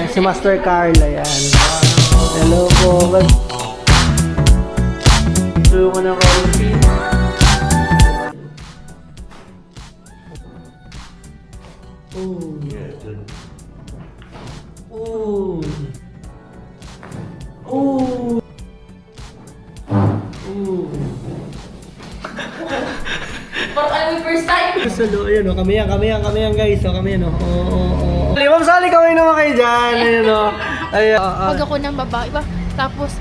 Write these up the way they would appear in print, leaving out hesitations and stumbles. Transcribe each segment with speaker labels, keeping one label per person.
Speaker 1: si Master Carl. Ayan. Hello po. Gusto mo ng coffee? Ooh.
Speaker 2: Yeah, good.
Speaker 1: Ooh. Ooh. Ooh.
Speaker 3: Parang alam mo first time.
Speaker 1: Salo, ayun o. Kami yan guys. O, kami yan o. Oo. Ma'am Sally, kami naman kayo dyan. Ayun o. Ayun.
Speaker 3: Pag ako ng babae ba, tapos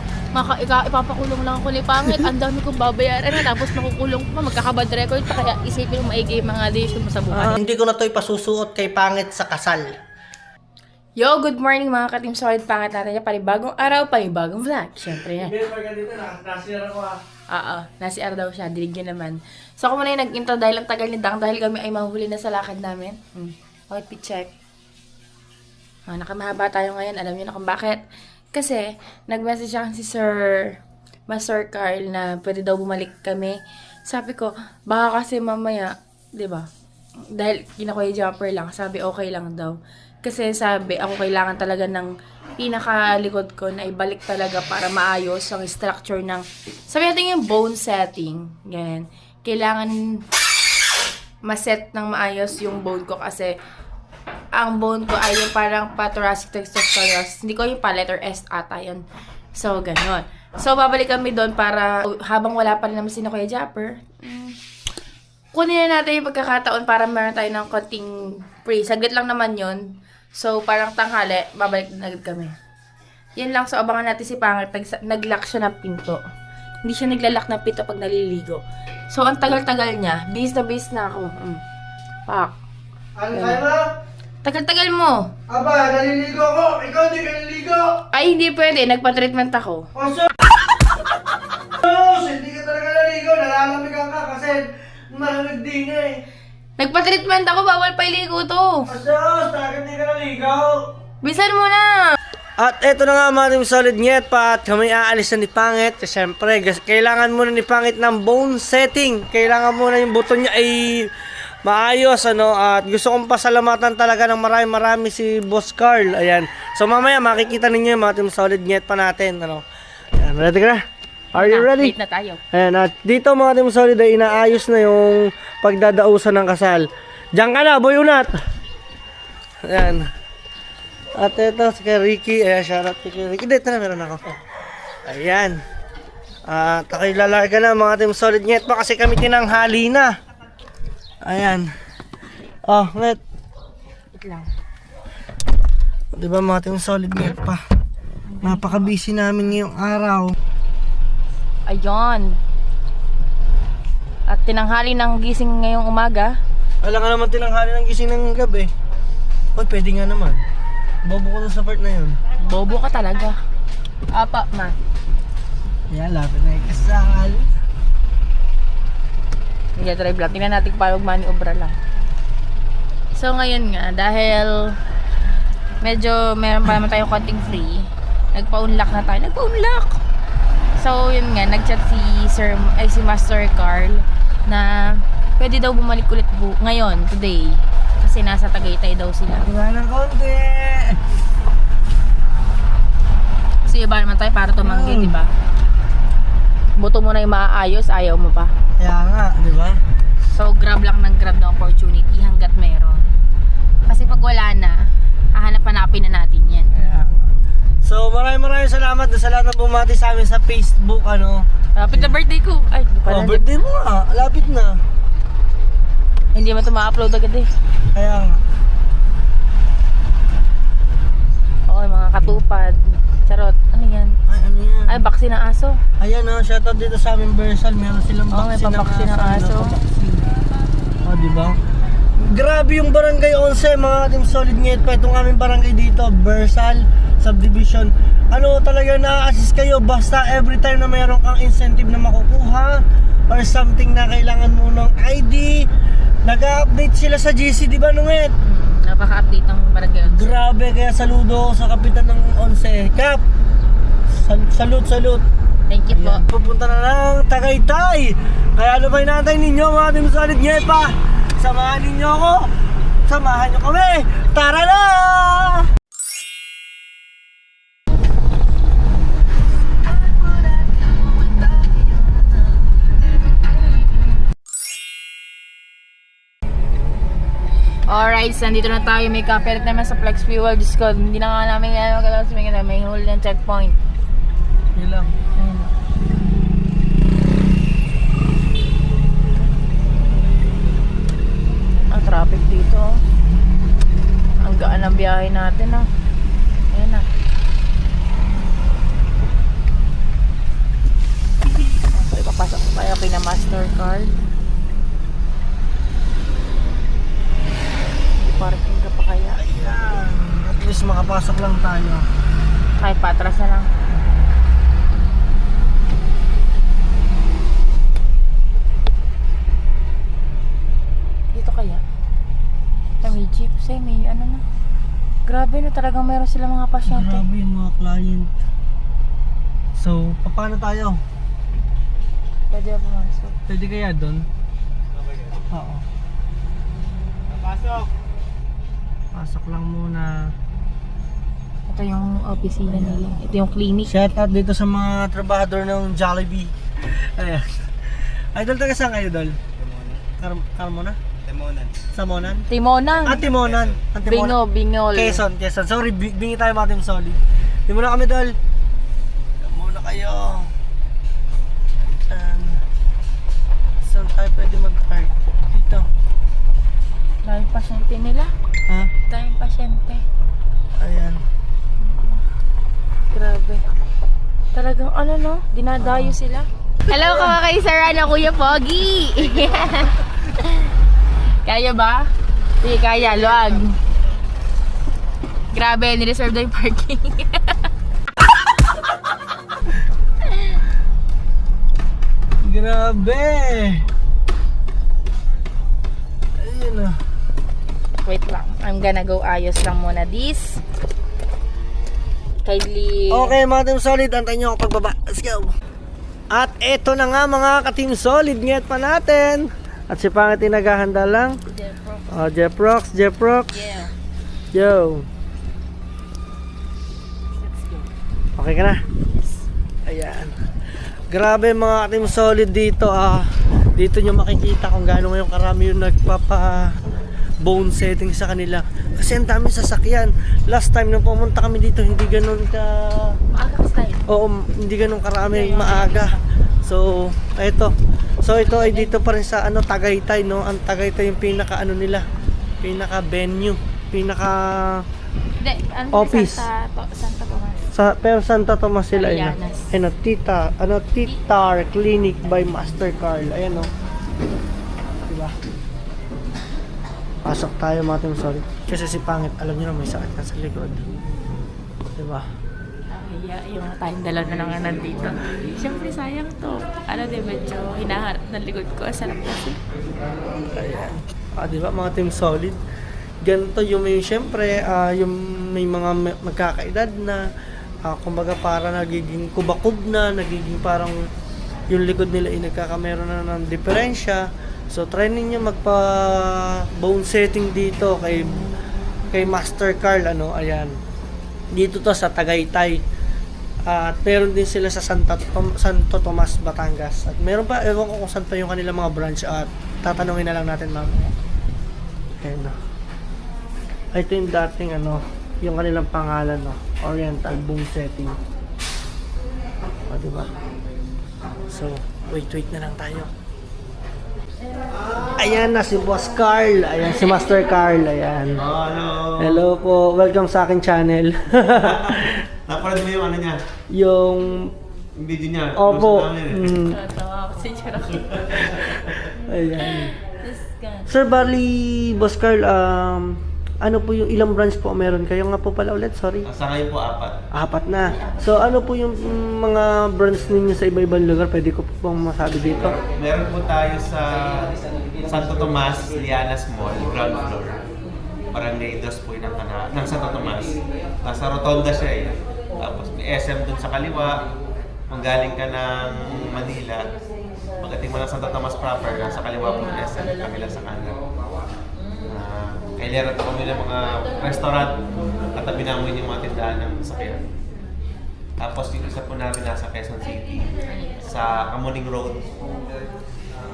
Speaker 3: ipapakulong lang ako ni pangit, ang dami kong babayaran na, tapos makukulong pa, magkakabad record pa, kaya isipin mo maigi yung mga decision mo sa buhay.
Speaker 1: Hindi ko na to ipasusuot kay pangit sa kasal.
Speaker 3: Yo, good morning mga ka-team solid, pangit natin niya, panibagong araw, panibagong vlog. Siyempre yan.
Speaker 1: Hindi, pagka dito, nasira ko ah.
Speaker 3: Oo, nasi-ar daw siya, dilig niya naman. So ako muna yung nag-intro dahil ang tagal ni Dang, dahil kami ay mahuli na sa lakad namin. Okay, check. Nakamahaba tayo ngayon, alam niyo na kung bakit. Kasi, nag-message siya si Master Carl na pwede daw bumalik kami. Sabi ko, baka kasi mamaya, di ba? Dahil kinakuya jumper lang, sabi okay lang daw. Kasi sabi, ako kailangan talaga ng pinakalikod ko na ibalik talaga para maayos ang structure ng, sabi natin yung bone setting. Ganyan. Kailangan maset ng maayos yung bone ko kasi ang bone ko ay yung parang thoracic textosterosis. Hindi ko yung pa letter S ata yun. So, ganon. So, babalik kami doon para habang wala pa rin naman si Kuya Japper, kunin na natin yung pagkakataon para meron tayo ng konting free. Saglit lang naman yun. So, parang tanghali, babalik na agad kami. Yan lang. So, abangan natin si Pangit. Nag-lock siya ng pinto. Hindi siya naglalak ng pinto pag naliligo. So, ang tagal-tagal niya. Bis na ako. Pak.
Speaker 1: Ano kayo ba?
Speaker 3: Tagal-tagal mo.
Speaker 1: Aba, naliligo ako. Ikaw hindi ka naliligo.
Speaker 3: Ay, hindi pwede. Nagpa-treatment ako.
Speaker 1: O, sus! Hindi ka talaga naligo. Nalalamig ka kasi malamig din eh.
Speaker 3: Nagpa-treatment ako. Bawal pa iligo to.
Speaker 1: O, sus! Talaga hindi ka naligo.
Speaker 3: Bisan mo na.
Speaker 1: At eto na nga mga team solid nyet pa at kami aalis na ni Pangit. Siyempre, kailangan muna ni Pangit ng bone setting. Kailangan muna yung buto niya ay maayos, ano, at gusto kong pasalamatan talaga ng marami si Boss Carl. Ayan. So mamaya makikita ninyo yung mga team solid nyet pa natin, ano. Ayan, ready ka na? Are you ready?
Speaker 3: Wait na tayo.
Speaker 1: Ayan, at dito mga team solid ay inaayos na yung pagdadausan ng kasal. Diyan ka na, boy unat. Ayan. At ito si kay Ricky. Ayan, shoutout kay Ricky. Dito na, meron ako. Ayan. At ako'y lalarga na mga team solid nyet pa kasi kami tinanghali na. Ayan. Oh, net.
Speaker 3: Wait lang.
Speaker 1: Diba mga team solid net pa. Napaka-busy namin ngayong araw.
Speaker 3: Ayun. At tinanghali ng gising ngayong umaga.
Speaker 1: Alam ka naman tinanghali ng gising ng gabi. Hoy, pwede nga naman. Bobo ko sa part na yun.
Speaker 3: Bobo ka talaga. Apa, ma.
Speaker 1: Ayan, lapit na yung kasal.
Speaker 3: Hindi drive lang. Tingnan natin kung paano maniobra lang. So, ngayon nga, dahil medyo meron pa naman tayong konting free, nagpa-unlock na tayo. Nagpa-unlock! So, yun nga, nag-chat si Master Carl na pwede daw bumalik ulit ngayon, today. Kasi nasa Tagaytay daw sila.
Speaker 1: Diba ng konti?
Speaker 3: Kasi iba naman tayo para tumanggi, di ba? Buto mo na yung maayos, ayaw mo pa.
Speaker 1: Kaya nga, di ba?
Speaker 3: So, grab lang ng grab na opportunity hanggat meron. Kasi pag wala na, hahanap-hanapin na natin yan.
Speaker 1: Kaya. So, maraming salamat sa lahat na bumati sa amin sa Facebook, ano.
Speaker 3: Lapit na birthday ko. Ay, di pa na.
Speaker 1: Birthday mo nga, lapit na.
Speaker 3: Hindi mo ito ma-upload agad eh.
Speaker 1: Kaya nga.
Speaker 3: Oo, mga katupad. Charot. Ano yan?
Speaker 1: Ay, ano yan?
Speaker 3: Ay, vaccine ng aso.
Speaker 1: Ayan o, shoutout dito sa aming Bersal. Meron silang
Speaker 3: Oo, may
Speaker 1: vaccine ng
Speaker 3: pang-vaccine ng aso.
Speaker 1: O, diba? Grabe yung barangay 11, mga team solid nyet pa. Itong aming barangay dito, Bersal Subdivision. Ano talaga na-assist kayo basta every time na mayroon kang incentive na makukuha or something na kailangan mo ng ID. Nag-update sila sa GC, diba Nunget?
Speaker 3: Napaka-update ng barangay.
Speaker 1: Grabe, kaya saludo sa kapitan ng 11. Kap! Salute.
Speaker 3: Thank you po.
Speaker 1: Ayan, pupunta na ng Tagaytay. Kaya ano ba inaantay ninyo mga team solid nyepa? Samahan ninyo ako. Samahan nyo kami. Tara na!
Speaker 3: Alright, so nandito na tayo. May kapelit naman sa Flex Fuel. Diyos ko, hindi na nga namin magalaw sa may huli ng checkpoint.
Speaker 1: Yun lang.
Speaker 3: Ayun. Ang traffic dito. Ang gaan ng biyahe natin. Ayan na. Okay, papasok tayo na Mastercard. Parking ka pa kaya?
Speaker 1: Ayan. At least makapasok lang tayo.
Speaker 3: Kahit patras na lang. Dito kaya? May jeep may ano na. Grabe na talagang meron sila mga pasyente.
Speaker 1: Grabe yung mga client. So, paano tayo?
Speaker 3: Pwede ba pumasok?
Speaker 1: Pwede kaya doon? Oo. Pasok! Pasok lang muna.
Speaker 3: Ito yung opisina nila. Ito yung clinic.
Speaker 1: Shout out dito sa mga trabahador ng Jollibee. Ayan. Idol, taga saan kayo, Idol? Carmona?
Speaker 2: Timonan.
Speaker 1: Samonan?
Speaker 3: Timonan.
Speaker 1: Timonan. Ang Timonan.
Speaker 3: Bingol.
Speaker 1: Quezon. Sorry, bingi tayo mga Team Solid. Di muna kami, Idol. Di muna kayo. Saan tayo pwede mag-park? Dito.
Speaker 3: Daming pasyente nila.
Speaker 1: Ha?
Speaker 3: Daming pasyente.
Speaker 1: Ayan.
Speaker 3: Grabe. Talagang ano no? Dinadayo sila. Hello ka kay Sarah Kuya Pogi. Kaya ba? Hindi kaya, luwag. Grabe, nireserve na yung parking.
Speaker 1: Grabe! Ayun na.
Speaker 3: Wait lang, I'm gonna go ayos lang muna this. Kindly.
Speaker 1: Okay mga Team Solid, antayin nyo ako pagbaba. Let's go! At eto na nga mga ka-Team Solid, ngayat pa natin. At si Pangit ay naghahanda lang. Oh, Jeff Rocks.
Speaker 3: Yeah.
Speaker 1: Yo.
Speaker 3: Let's go.
Speaker 1: Okay ka na? Ayan. Grabe mga Team Solid dito dito nyo makikita kung gaano ngayon karami yung nagpapa bone setting sa kanila. Kasi ang daming sasakyan. Last time nung pumunta kami dito, hindi ganun ka...
Speaker 3: Maaga style.
Speaker 1: Oo, hindi ganun karami maaga. So, eto. So, ito ay dito pa rin sa Tagaytay, no? Ang Tagaytay yung pinaka nila. Pinaka venue. Pinaka
Speaker 3: Hindi, ano
Speaker 1: office.
Speaker 3: Santa Tomas.
Speaker 1: Pero Santa Tomas sila yun.
Speaker 3: Marianas.
Speaker 1: Titar Clinic by Master Carl. Ayan, no? Diba? Pasok tayo mga Team Solid. Kasi si Pangit, alam niyo na may sakit ka sa likod. Diba?
Speaker 3: Yung tayong dalaw na lang nandito. Siyempre sayang to. Ano din, medyo hinaharap ng likod ko. Sarap kasi.
Speaker 1: Ayan. Diba mga Team Solid? Ganito yung may siyempre, yung may mga magkakaedad na kumbaga para nagiging kubakub na, nagiging parang yung likod nila ay nagkakameron na ng diferensya. So try ninyo magpa bone setting dito kay Master Carl, ayan. Dito to sa Tagaytay. At meron din sila sa Santo Tomas, Batangas. At meron pa, ewan ko kung saan pa yung kanilang mga branch at tatanungin na lang natin mamaya. Ayan na. Ito yung dating yung kanilang pangalan, Oriental Bone Setting. O, diba? So, wait na lang tayo. Ayan na si Boss Carl. Ayan si Master Carl. Ayan.
Speaker 2: Hello.
Speaker 1: Hello po. Welcome sa aking channel.
Speaker 2: Napanood mo yung niya?
Speaker 1: Yung
Speaker 2: Yung video niya.
Speaker 1: opo.
Speaker 2: Gusto namin
Speaker 3: Tawa kasi siya.
Speaker 1: Ayan. Sir Barley, Boss Carl, ano po yung ilang branch po meron kayo nga po pala ulit? Sorry.
Speaker 2: Sa ngayon po 4.
Speaker 1: 4 na. So ano po yung mga branch ninyo sa iba-ibang lugar? Pwede ko po bang masabi dito?
Speaker 2: Meron po tayo sa Santo Tomas, Lianas Mall, ground floor. Barangay 2 po yun ng Santo Tomas. Nasa Rotonda siya eh. Tapos may SM dun sa kaliwa. Manggaling ka ng Manila. Pagdating mo ng Santo Tomas proper, nasa kaliwa po ng SM, kabila sa kanan. Kailangan po kami ng mga restaurant. Katabi namin yung mga tindahan ng sasakyan. Tapos yung isa po namin nasa Quezon City, sa Kamuning Road.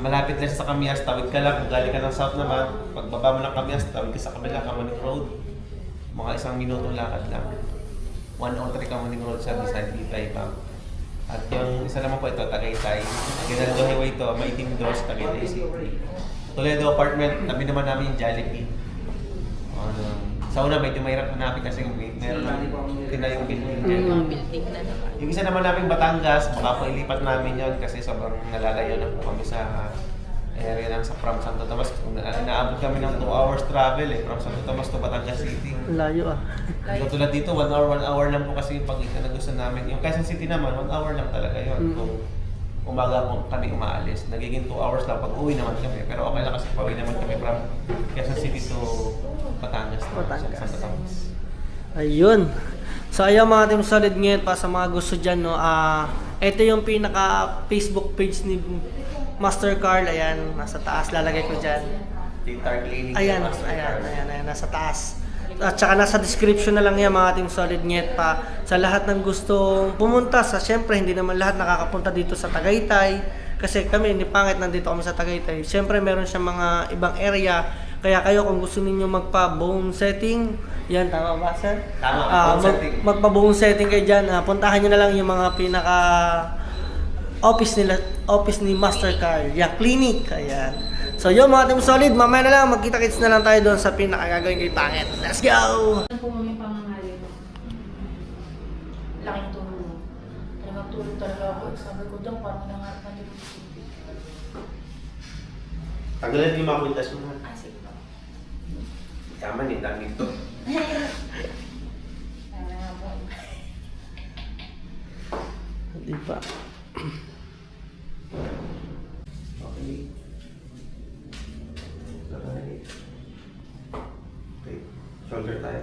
Speaker 2: Malapit lang siya sa Camias, tawid ka lang. Kung galing ka ng south naman, pagbaba mo ng Camias, tawid ka sa kabila, Kamuning Road. Mga 1 minutong lakad lang. 103 Kamuning Road sa beside Itay Bank. At yung isa naman po ito, Tagaytay. Ginaldo Highway ito, Maitim Dos, Tagaytay City. Toledo Apartment, tabi naman namin yung Jollibee. Sa una, medyo mahirap hanapin kasi meron lang tinayong building dyan.
Speaker 3: Building na naman.
Speaker 2: Yung isa naman namin Batangas, baka po ilipat namin yon kasi sobrang nalalayo na po kami sa area ng sa from Santo Tomas. Naabot kami ng 2 hours travel from Santo Tomas to Batangas City.
Speaker 1: Layo ah.
Speaker 2: So, tulad dito, 1 hour lang po kasi yung pagitan na gusto namin. Yung Quezon City naman, 1 hour lang talaga yun. Kung umaga kami umaalis, nagiging 2 hours lang pag uwi naman kami. Pero okay lang kasi pauwi naman kami from Quezon City to Batangas.
Speaker 1: Batangas.
Speaker 2: Santo Tomas.
Speaker 1: Ayun. So ayun mga Team Solid ngayon pa sa mga gusto dyan, no. Ito yung pinaka Facebook page ni Master Carl. Ayan, nasa taas. Lalagay ko dyan.
Speaker 2: Tar Clinic.
Speaker 1: Ayan, nasa taas. At saka nasa description na lang yan mga Team Solid Nyet pa sa lahat ng gustong pumunta sa, syempre hindi naman lahat nakakapunta dito sa Tagaytay kasi kami hindi pangit nandito kami sa Tagaytay. Syempre meron siyang mga ibang area kaya kayo kung gusto niyo magpa-bone setting, yan tama ba sir?
Speaker 2: Tama, bone setting.
Speaker 1: Magpa-bone setting kayo dyan, puntahan niyo na lang yung mga pinaka office ni Master Carl, yung clinic, ayan. So yun mga Team Solid, mamaya na lang, magkita-kits na lang tayo doon sa pinakagagawin kay Pangit. Let's go!
Speaker 3: Ano po mami pangangalit? Laking tulong. Talagang tulong talaga ako. Sabi ko daw, parang nangarap na dito.
Speaker 2: Tanggalan yung mga kwintas mo.
Speaker 3: Sige po.
Speaker 2: Yaman eh, dami ito.
Speaker 3: Ano nga po.
Speaker 1: Hindi pa.
Speaker 2: Okay. Okay. Shoulder tayo.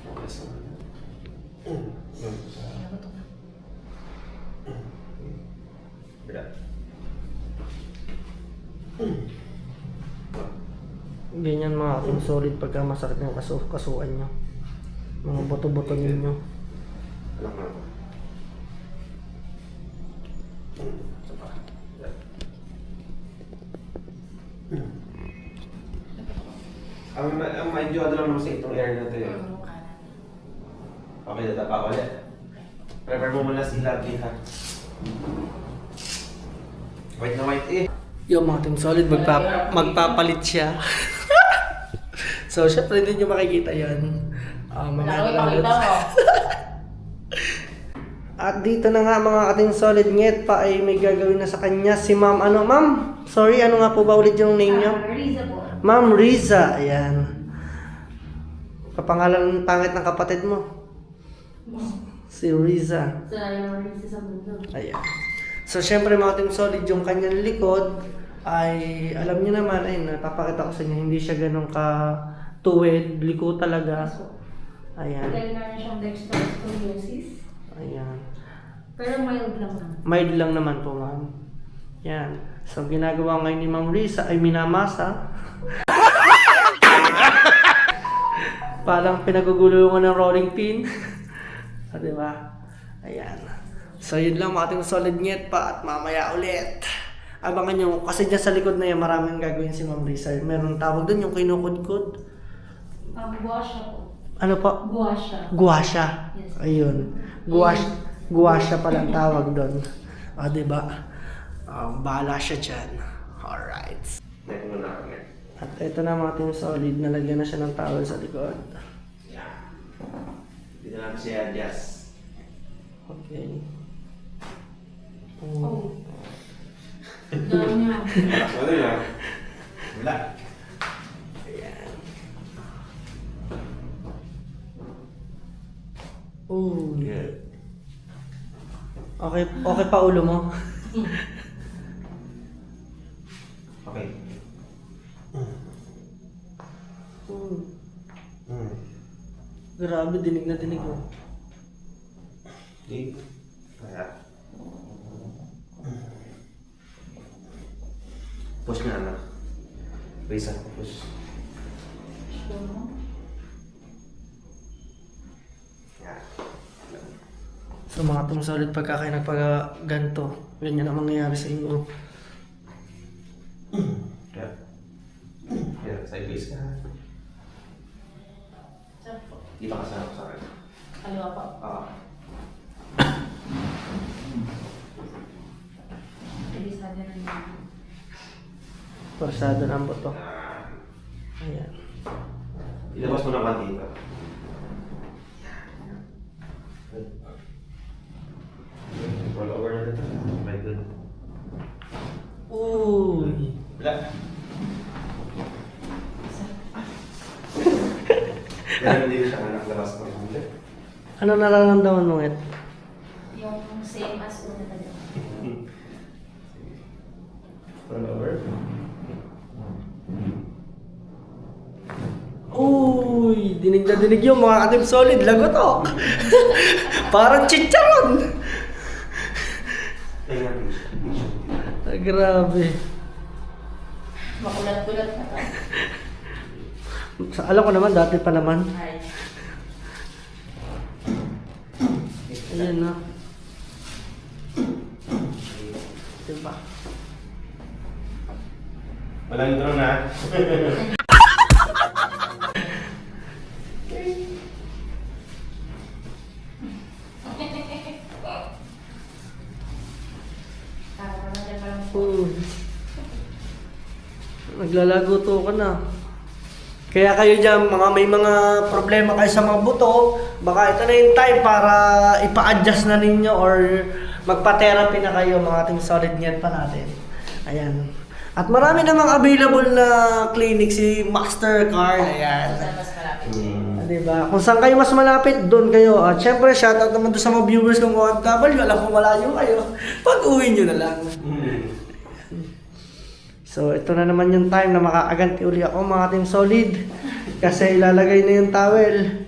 Speaker 2: Okay, so. Beda.
Speaker 1: Ganyan mga Team Solid pagka masakit yung kasuan nyo. Mga boto-boto ninyo.
Speaker 2: Alam mo na. Ang medyo ano lang naman sa itong air na ito yun. Okay, dada pa ulit. Prepare mo muna si Lovely ha. White na white eh.
Speaker 1: Yung mga Team Solid, magpapalit siya. So, syempre hindi nyo makikita yan. Mamaya na lang ulit. At dito na nga mga Team Solid Nyet pa ay may gagawin na sa kanya si Ma'am. Ano, Ma'am? Sorry, ano nga po ba ulit yung name nyo?
Speaker 3: Riza po.
Speaker 1: Ma'am Riza, ayan. Kapangalan ng pangit ng kapatid mo. Si Riza.
Speaker 3: Sa yung Riza sa mundo.
Speaker 1: Ayan. So, syempre mga Team Solid, yung kanyang likod ay, alam niyo naman, ay napapakita ko sa inyo, hindi siya ganun ka-tuwid, liko talaga. Ayan.
Speaker 3: Dahil na siyang dextroscoliosis.
Speaker 1: Ayan.
Speaker 3: Pero mild lang naman.
Speaker 1: Mild lang naman po, ma'am. Yan. So, ginagawa ngayon ni Ma'am Riza ay minamasa. Parang pinagugulungan ng rolling pin. So, diba? Ayan. So, yun lang mga Team Solid Nyet pa at mamaya ulit. Abangan nyo, kasi dyan sa likod na yan, maraming gagawin si Ma'am Riza. Meron tawag doon, yung kinukudkod.
Speaker 3: Guasha po.
Speaker 1: Ano po?
Speaker 3: Guasha.
Speaker 1: Guasha.
Speaker 3: Yes.
Speaker 1: Ayun. Guasha pala ang tawag doon. Diba? Bahala siya dyan. Alright.
Speaker 2: Neck mo na kami.
Speaker 1: At ito na mga Team Solid, nalagyan na siya ng towel sa likod.
Speaker 2: Yeah. Dito namin siya adjust.
Speaker 1: Okay.
Speaker 3: Oh. Gawin niya.
Speaker 2: Wala na. Wala.
Speaker 1: Ayan. Oh.
Speaker 2: Good.
Speaker 1: Okay pa ulo mo?
Speaker 2: Okay.
Speaker 1: Grabe, dinig na dinig mo.
Speaker 2: Di. Kaya. Push na anak. Risa, push.
Speaker 3: Sure mo?
Speaker 2: Yeah.
Speaker 1: So mga Team Solid, pagka kayo nagpag-ganto, ganyan ang mangyayari sa inyo.
Speaker 2: Kaya, sideways ka. Dito ka sa akin.
Speaker 3: Kaliwa pa.
Speaker 1: Parsado ng buto. Ayan.
Speaker 2: Ilabas mo naman dito. Roll over na dito. My good.
Speaker 1: Uy!
Speaker 2: Wala. Kaya hindi siya nakalabas ng huli.
Speaker 1: Ano nararamdaman mo, Ed?
Speaker 3: Yung same as una talaga.
Speaker 2: Roll over.
Speaker 1: Uy! Dinig na dinig yung mga Ka-Team Solid. Lagotok! Parang chicharon!
Speaker 2: Tingnan mo siya.
Speaker 1: Ay, grabe.
Speaker 3: Makulat-kulat na to.
Speaker 1: Alam ko naman, dati pa naman.
Speaker 3: Ay.
Speaker 1: Ayan na. Diba?
Speaker 2: Walang drone na.
Speaker 1: Naglalago to ka na. Kaya kayo dyan, may mga problema kayo sa mga buto, baka ito na yung time para ipa-adjust na ninyo or magpa-therapy na kayo, mga Team Solid Net pa natin. Ayan. At marami namang available na clinic si Master Carl. Ayan.
Speaker 3: Mas malapit.
Speaker 1: Diba? Kung saan kayo mas malapit, doon kayo. At syempre, shoutout naman doon sa mga viewers ng OFW. Alam ko malayo kayo. Pag-uwi nyo na lang. So, ito na naman yung time na makaaganti uli ako, mga Team Solid. Kasi ilalagay na yung towel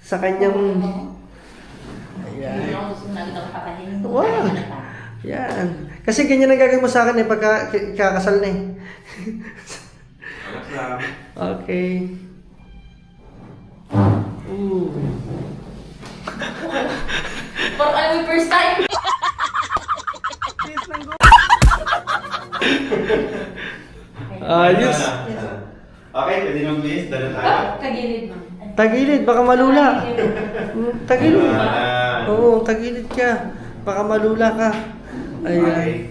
Speaker 1: sa kanyang...
Speaker 3: Hindi ako gusto na agad patahin.
Speaker 1: Wow! Yan. Kasi ganyan ang gagawin mo sa akin pagka kakasal na eh. Okay. Ooh.
Speaker 3: Parang alam mo first time.
Speaker 1: Ayos.
Speaker 2: Okay, pwede mag-list. Dala tayo.
Speaker 3: Kagilid mo.
Speaker 1: Tagilid, baka malula. Tagilid. Oo,
Speaker 2: Oo.
Speaker 1: tagilid ka. Baka malula ka. Ayan.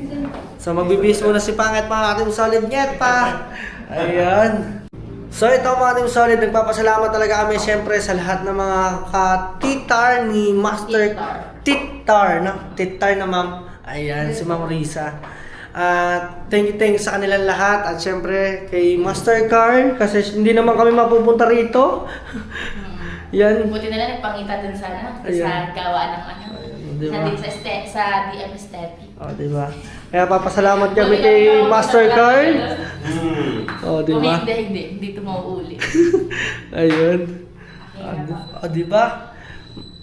Speaker 1: So magbibihis muna si Pangit, mga Team Solid Net pa. Ayan. So ito, mga Team Solid, nagpapasalamat talaga kami siyempre sa lahat ng mga ka-titar ni Master Titar, no? Titar na ma'am. Ayan, si Ma'am Risa. Thank you sa kanilang lahat. At siyempre kay Master Carl, kasi hindi naman kami mapupunta rito. Yan.
Speaker 3: Buti na lang nagpangita dun sa
Speaker 1: Ayan.
Speaker 3: gawa ng ano.
Speaker 1: Diba?
Speaker 3: Sa DM Aesthetic.
Speaker 1: O, diba? Kaya papasalamat kami kay Master Carl. O, diba?
Speaker 3: Hindi ito mauuli.
Speaker 1: Ayun. O, diba?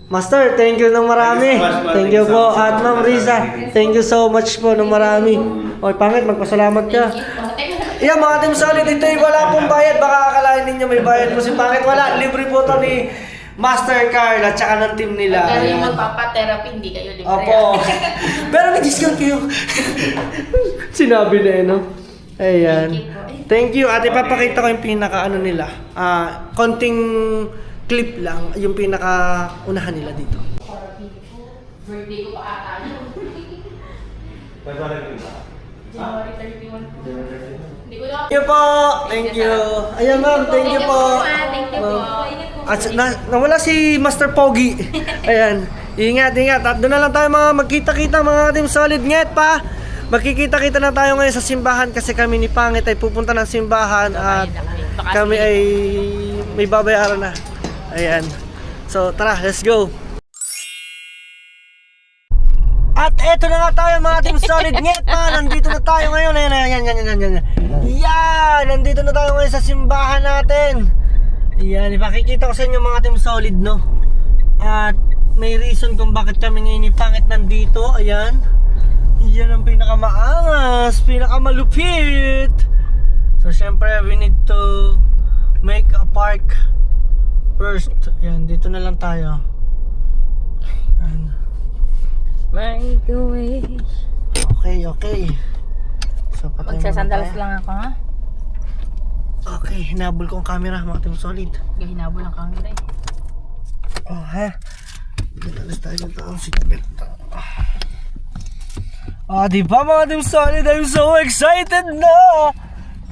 Speaker 1: Master, thank you ng marami. Thank you po. At Ma'am Risa, thank you so much po ng marami. O, Pangit, magpasalamat ka. Iya, mga Team Solid, ito ay wala pong bayad. Baka akalain ninyo may bayad po si Pangit. Wala, libre po to ni Master Carl at saka ng team nila.
Speaker 3: Pero
Speaker 1: Ayan.
Speaker 3: yung magpapa-therapy, hindi kayo libre.
Speaker 1: Opo. Pero may discount kayo. Sinabi na no? Ayan. Thank you. At ipapakita ko yung pinaka ano nila. Konting clip lang. Yung pinaka unahan nila dito.
Speaker 3: Birthday ko pa ata yun. January 31 po. Hindi ko na.
Speaker 1: Thank you po. Thank you. Ayan ma'am, thank you po.
Speaker 3: Thank you po. Ingat po.
Speaker 1: At nawala si Master Pogi. Ayan. Ingat. At doon na lang tayo mga magkita-kita, mga Team Solid Net pa. Magkikita-kita na tayo ngayon sa simbahan kasi kami ni Pangit ay pupunta ng simbahan at kami ay may babayaran na. Ayan. So tara, let's go. At eto na nga tayo, mga Team Solid Net pa. Nandito na tayo ngayon. Ayan. Yan, nandito na tayo ngayon sa simbahan natin. Yan, ipakikita ko sa inyo, mga Team Solid, no? At may reason kung bakit kami ngayon ni Pangit nandito. Ayan. Yan ang pinakamaangas, pinakamalupit. So syempre, we need to make a park first. Ayan, dito na lang tayo. Ayan.
Speaker 3: Make a wish.
Speaker 1: Okay. So, patay muna
Speaker 3: Magsasandalas
Speaker 1: tayo.
Speaker 3: lang ako, ha?
Speaker 1: Okay, hinabol ko ang camera, mga Team Solid.
Speaker 3: Gahinabo lang kang nila,
Speaker 1: Oh, ha? Alas tayo dito ang seatbelt. Di ba mga Team Solid? I'm so excited na!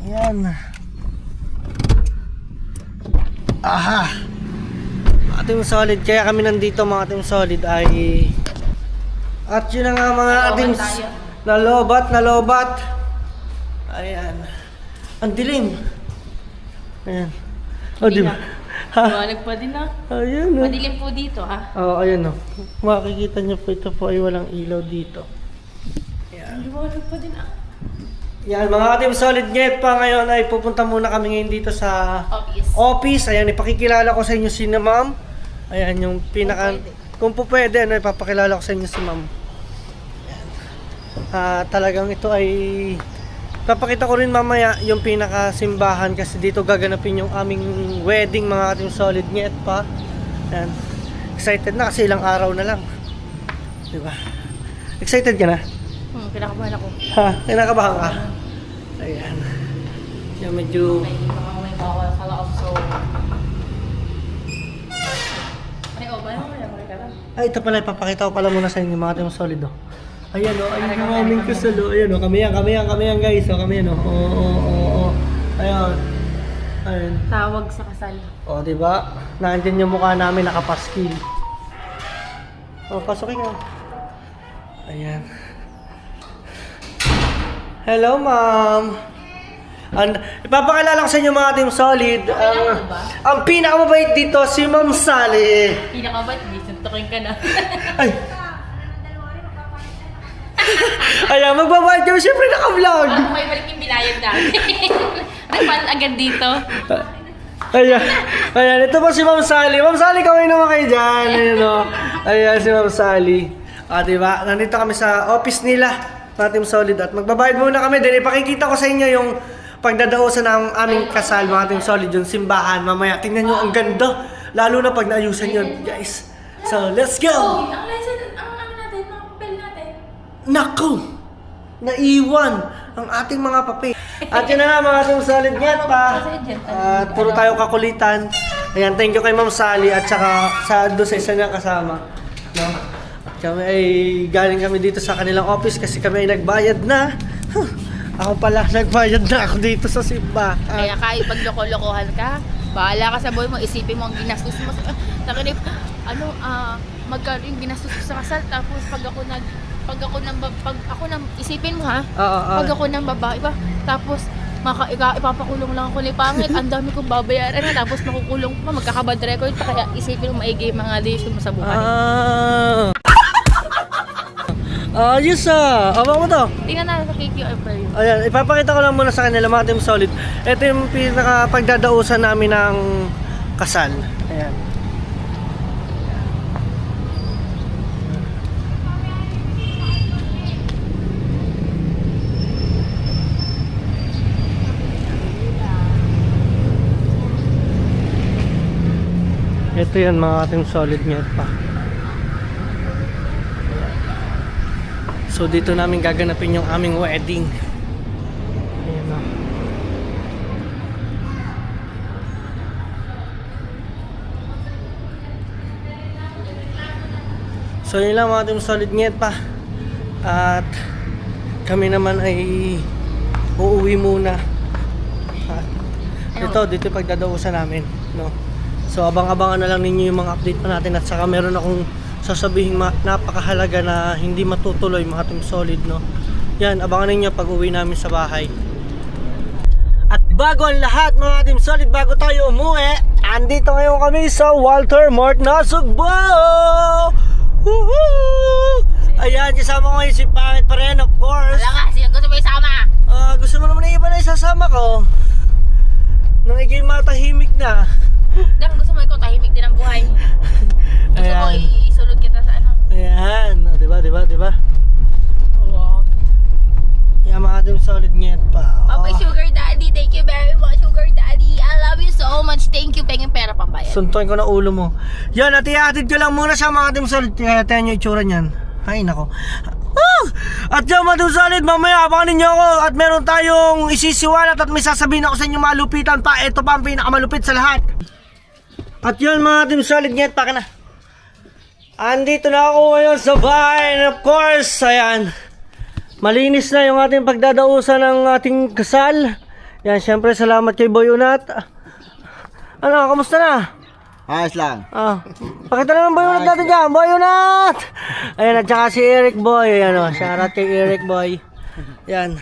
Speaker 1: Ayan. Aha! Mga Team Solid, kaya kami nandito mga Team Solid ay... At yun na nga mga Team... Nalobat. Ayan. Ang dilim. Ayan. Oh, di ba? Ha?
Speaker 3: Mawalag pa din, ha?
Speaker 1: Ayan.
Speaker 3: Madilim po dito, ha?
Speaker 1: Oo, ayan o. Makikita niyo po, ito po ay walang ilaw dito.
Speaker 3: Mawalag pa din, ha?
Speaker 1: Yan, mga Team Solid Net pa ngayon ay pupunta muna kami ngayon dito sa office. Ayan, ipakikilala ko sa inyo si ma'am. Ayan, yung pinaka... Kung po pwede, ano, ipapakilala ko sa inyo si ma'am. Ayan. Talagang ito ay... Papakita ko rin mamaya yung pinaka-simbahan kasi dito gaganapin yung aming wedding mga Team Solid Net pa. Ayan. Excited na kasi ilang araw na lang. Diba? Excited ka na?
Speaker 3: Kinakabahan ako.
Speaker 1: Ha? Kinakabahan ka? Ayan. Yan medyo...
Speaker 3: May bawal sa loob, so... Ay, ba?
Speaker 1: Ay, ito pala, ipapakita ko pala muna sa inyo mga Team Solid, oh. Ayan, oh, ayun yung aming kasalo. Ayan, oh, kami yan, guys. Oh, kami yan, oh. Oo. Ayan. Ayan.
Speaker 3: Tawag sa kasal.
Speaker 1: Oh, diba? Nandiyan yung mukha namin, nakapaskil. Oh, pasukin nga. Ayan. Hello, ma'am. Ipapakilala ko sa inyo mga Team Solid. Ang pinakamabait dito, si Ma'am Sally.
Speaker 3: Pinakabait, di suntukin ka na.
Speaker 1: Ay! Ayan, magbabayad kami. Siyempre naka-vlog.
Speaker 3: May balik yung binayad namin. Nagpan agad dito.
Speaker 1: Ayan, ito po si Ma'am Sally. Ma'am Sally, kaway naman kayo dyan. Ayan, o. Ayan, si Ma'am Sally. Diba? Nandito kami sa office nila. Mga Team Solid. At magbabayad muna kami. Then ipakikita ko sa inyo yung pagdadausan ng aming kasal, mga Team Solid, yung simbahan. Mamaya, tingnan nyo, ang ganda. Lalo na pag naayusan yun, guys. So, let's go!
Speaker 3: Ang license, ang ano natin, mga papel natin.
Speaker 1: Naku! Naiwan ang ating mga papel. At yun na nga mga Team Solid Net pa. At puro tayo kakulitan. Ayan, thank you kay Ma'am Sally at saka doon sa isa niyang kasama. No? At kami ay galing kami dito sa kanilang office kasi kami ay nagbayad na. Ako pala, nagbayad na ako dito sa simbahan.
Speaker 3: Kaya kahit pag loko-lokohan ka, bahala ka sa buhay mo, isipin mo ang ginastos mo. Nakinip, magkano yung ginastos ko sa kasal, tapos pag ako isipin mo ha, pag ako ng babae ba, tapos ipapakulong lang ako ni pangit, ang dami kong babayaran na, tapos makukulong pa, magkakabad record pa, kaya isipin mo maigi yung mga decision mo sa buhay.
Speaker 1: Ayos Abang mo to.
Speaker 3: Tingnan natin sa KQR pa yun.
Speaker 1: Ayan, ipapakita ko lang muna sa kanila mga Team Solid. Ito yung pinaka-pagdadausan namin ng kasal. Ayan. Ito yan mga Team Solid Net pa. So dito namin gaganapin yung aming wedding. Ayan o. So yun lang mga Team Solid Net pa. At kami naman ay uuwi muna. At dito pagdadausan namin, no. So abang-abangan na lang ninyo yung mga update pa natin. At saka meron akong sasabihin napakahalaga na hindi matutuloy mga Team Solid, no. Yan, abangan ninyo pag uwi namin sa bahay. At bago ang lahat mga Team Solid, bago tayo umuwi, andito ngayon kami sa Walter Mart Nasugbo. Woohoo! Ayan, kasama ko ngayon si Pangit pa rin, of course.
Speaker 3: Wala nga, siya gusto mo isama.
Speaker 1: Gusto mo naman na iba na isasama ko. Nang ikay matahimik na.
Speaker 3: Dang, gusto mo ikaw tahimik din ang buhay. Gusto mo isunod kita sa ano?
Speaker 1: Ayan, diba?
Speaker 3: Wow.
Speaker 1: Yan mga Team Solid Net pa.
Speaker 3: Papa Sugar Daddy, thank you very much Sugar Daddy. I love you so much. Thank you. Pengin pera pambayad.
Speaker 1: Suntuin ko na ulo mo. Yan, at iatid ko lang muna sa mga Team Solid. Kaya tayo yung itsura niyan. Ay, nako. At yung mga solid, mamaya abangan ninyo ako at meron tayong isisiwalat at may sasabihin ako sa inyo malupitan pa. Ito pa ang pinakamalupit sa lahat. At yun mga team solid, ngayat pa ka na. Andito na ako ngayon sa bahay and of course, ayan, malinis na yung ating pagdadausan ng ating kasal. Yan, syempre salamat kay Boy Unat. Ano, kamusta na?
Speaker 4: Ayos lang.
Speaker 1: Pakita naman Boy Unat natin dyan, Boy Unat! Ayan, at saka si Eric Boy, ayan o, shoutout kay Eric Boy. Yan.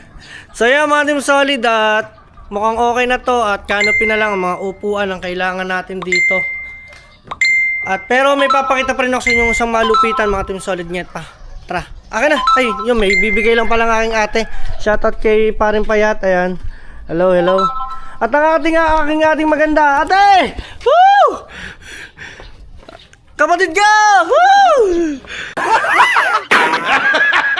Speaker 1: So yan mga team solid, at mukhang okay na to at canopy na lang ang mga upuan ang kailangan natin dito. At pero may papakita pa rin ako sa inyo isang malupitan mga team solid nyet pa. Tara, akin na. Ay, yun, may bibigay lang pala ng aking ate. Shoutout kay Paring Payat, ayan. Hello, hello. At ang aking maganda, ate! Woo! Kapatid ka! Woo!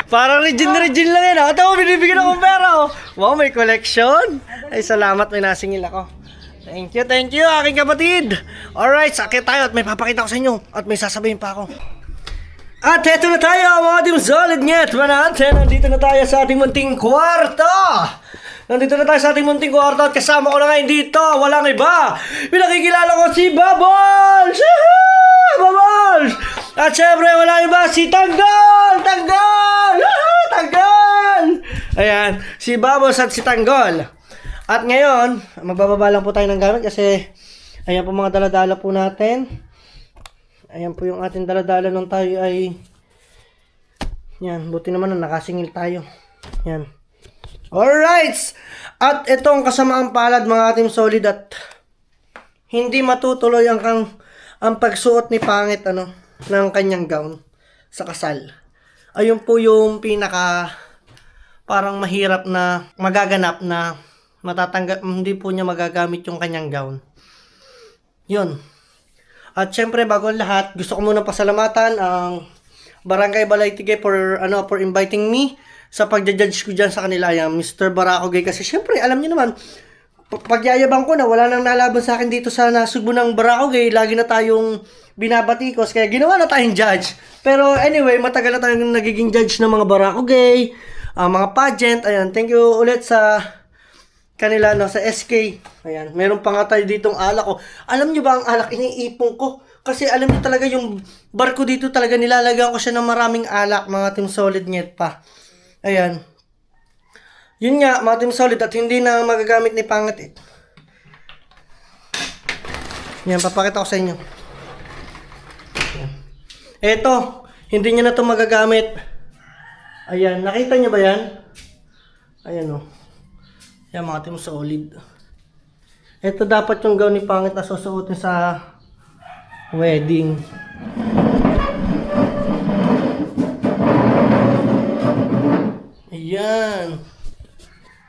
Speaker 1: Parang Regine lang yan. Ate mo, binibigyan akong pera. Wow, may collection. Ay, salamat, may nasingil ako. Thank you, aking kapatid. Alright, sakit tayo at may papakita ko sa inyo. At may sasabihin pa ako. At eto na tayo, mga team solid nyet. Nandito na tayo sa ating munting kwarto. At kasama ko na ngayon dito, walang iba. Pinakikilala ko si Bubbles! Bubbles! At syempre, walang iba, si Tanggol! Tanggol! Ayan, si Bubbles at si Tanggol. At ngayon, magbababa lang po tayo ng gamit kasi ayan po mga daladala po natin. Ayan po yung ating daladala nung tayo ay yan, buti naman na nakasingil tayo. Yan. Alright! At itong kasamaang palad mga ating solid at hindi matutuloy ang pagsuot ni Pangit ng kanyang gown sa kasal. Ayun po yung pinaka parang mahirap na magaganap na hindi po niya magagamit yung kanyang gown. Yun. At syempre bago ang lahat, gusto ko muna pasalamatan ang Barangay Balay-Tigay for inviting me sa pagja-judge ko dyan sa kanila, yung Mr. Baracogay. Kasi syempre, alam niyo naman, pagyayabang ko na wala nang nalaban sa akin dito sa Nasugbo ng Baracogay, lagi na tayong binabatikos, kaya ginawa na tayong judge. Pero anyway, matagal na tayong nagiging judge ng mga Baracogay, mga pageant. Ayan, thank you ulit sa kanila sa SK. Ayan, meron pa nga tayo ditong alak ko. Alam niyo ba ang alak iniipon ko? Kasi alam niyo talaga yung barko dito talaga nilalagyan ko siya ng maraming alak, mga team solid nyet pa. Ayan. Yun nga, mga team solid at hindi na magagamit ni Pangit eh. Yan, papakita ko sa inyo. Ayan. Eto, hindi niya na ito magagamit. Ayan, nakita niyo ba yan? Ayan o. Yan mga team solid. Ito dapat yung gown ni Pangit na susuotin sa wedding. Ayan.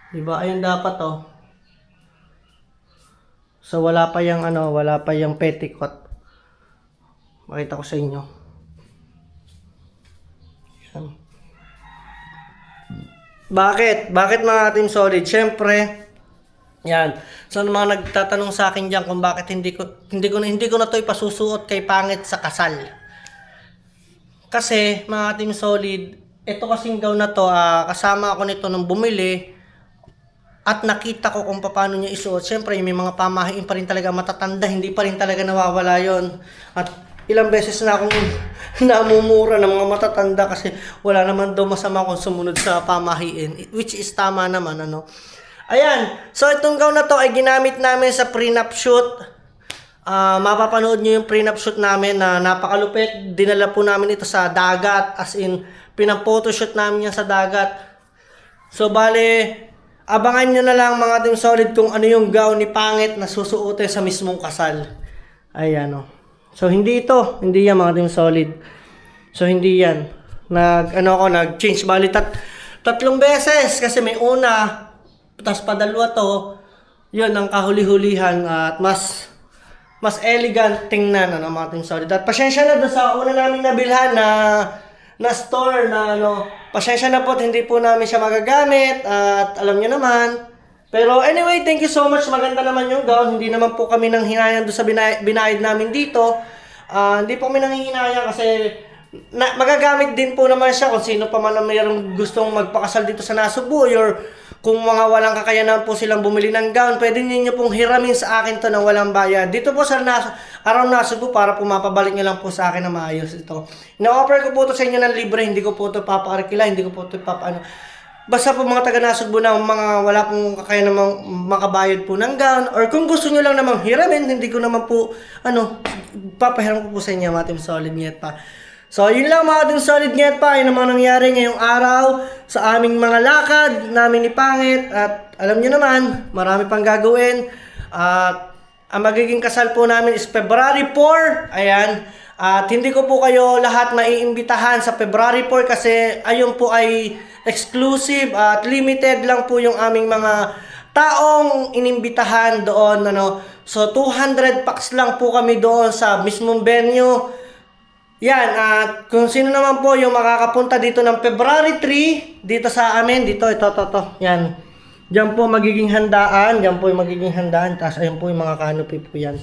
Speaker 1: Diba? Ayan dapat So wala pa yung petticoat. Makita ko sa inyo. Ayan. Bakit mga team solid? Syempre, yan. So mga nagtatanong sa akin diyan kung bakit hindi ko na 'to ipasusuot kay Pangit sa kasal. Kasi mga team solid, ito kasing gown na to, kasama ako nito nung bumili at nakita ko kung paano niya isuot. Syempre, may mga pamahiin pa rin talaga matatanda, hindi pa rin talaga nawawala 'yon. At ilang beses na akong namumura ng mga matatanda kasi wala naman daw masama kung sumunod sa pamahiin, which is tama naman Ayan, so itong gown na to ay ginamit namin sa prenup shoot. Mapapanood nyo yung prenup shoot namin na napakalupit. Dinala po namin ito sa dagat, as in pinang-photoshoot namin yan sa dagat. So bale, abangan nyo na lang mga team solid kung ano yung gown ni Pangit na susuotin sa mismong kasal. Ayan So hindi yan mga team solid. So hindi yan. Nag-change bali tatlong beses kasi may una, tapos padalwa to. Yun ang kahuli-hulihan at mas elegant tingnan mga team solid. At pasensya na doon sa una namin nabilhan na store pasensya na po, hindi po namin siya magagamit at alam niyo naman. Pero anyway, thank you so much. Maganda naman yung gown. Hindi naman po kami nang hinayang doon sa binayad namin dito. Hindi po kami nang hinayang kasi magagamit din po naman siya kung sino pa man ang mayroong gustong magpakasal dito sa Nasugbu, or kung mga walang kakayanan po silang bumili ng gown, pwede niyo pong hiramin sa akin to ng walang bayad. Dito po sa Araw Nasugbu, para po mapabalik niyo lang po sa akin na maayos ito. Ina-offer ko po to sa inyo ng libre, hindi ko po to papaarkila, hindi ko po to basta po mga taga Nasugbu na mga wala pong kakayanan makabayad po ng gown, or kung gusto niyo lang namang hiramin, hindi ko naman po papahiram ko po sa inyo mga Team Solid Nyet pa. So, yun lang mga Team Solid Nyet pa. Yun naman nangyari ngayong araw sa aming mga lakad namin ni Pangit. At alam nyo naman, marami pang gagawin. At ang magiging kasal po namin is February 4. Ayan. At hindi ko po kayo lahat maiimbitahan sa February 4 kasi ayun po ay exclusive at limited lang po yung aming mga taong inimbitahan doon. So, 200 packs lang po kami doon sa mismong venue. Yan, at kung sino naman po yung makakapunta dito ng February 3, dito sa amin, ito. Yan. Diyan po magiging handaan, tapos ayun po yung mga canopy po yan.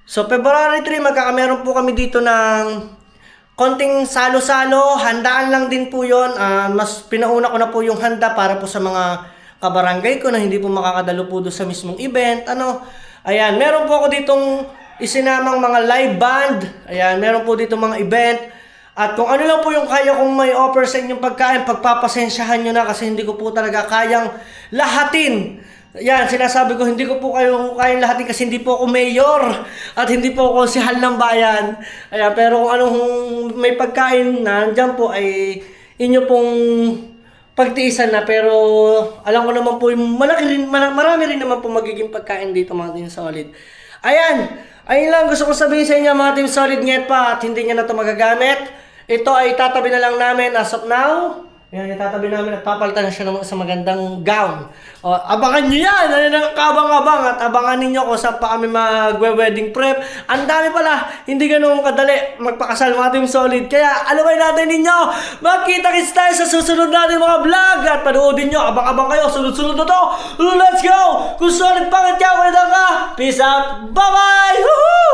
Speaker 1: So, February 3, magkakameron po kami dito ng konting salo-salo, handaan lang din po yon. Mas pinauna ko na po yung handa para po sa mga kabarangay ko na hindi po makakadalo po doon sa mismong event. Ayan, meron po ako ditong isinamang mga live band. Ayan, meron po dito mga event. At kung ano lang po yung kaya kong may offer sa inyong pagkain, pagpapasensyahan nyo na kasi hindi ko po talaga kayang lahatin. Ayan, sinasabi ko, hindi ko po kayo kayang lahatin kasi hindi po ako mayor at hindi po ako konsehal ng bayan. Ayan, pero kung anong may pagkain na dyan po ay inyo pong pagtiisan na, pero alam ko naman po marami rin naman po magiging pagkain dito mga Team Solid. Ayan, ayun lang gusto ko sabihin sa inyo mga Team Solid Nyet pa, at hindi nyo na ito magagamit. Ito ay tatabi na lang namin as of now. Yan, itatabi namin at papalitan na siya naman sa magandang gown. Abangan nyo yan! Kabang-abang at abangan ninyo kung saan pa kami mag-wedding prep. Ang dami pala, hindi ganun kadali magpakasal mga Team Solid. Kaya alaway natin ninyo, magkita-kits tayo sa susunod natin mga vlog. At panoodin nyo, abang-abang kayo, sunod-sunod na to. Let's go! Kung solid Pangit ka, wala ka! Peace out! Bye-bye! Woohoo!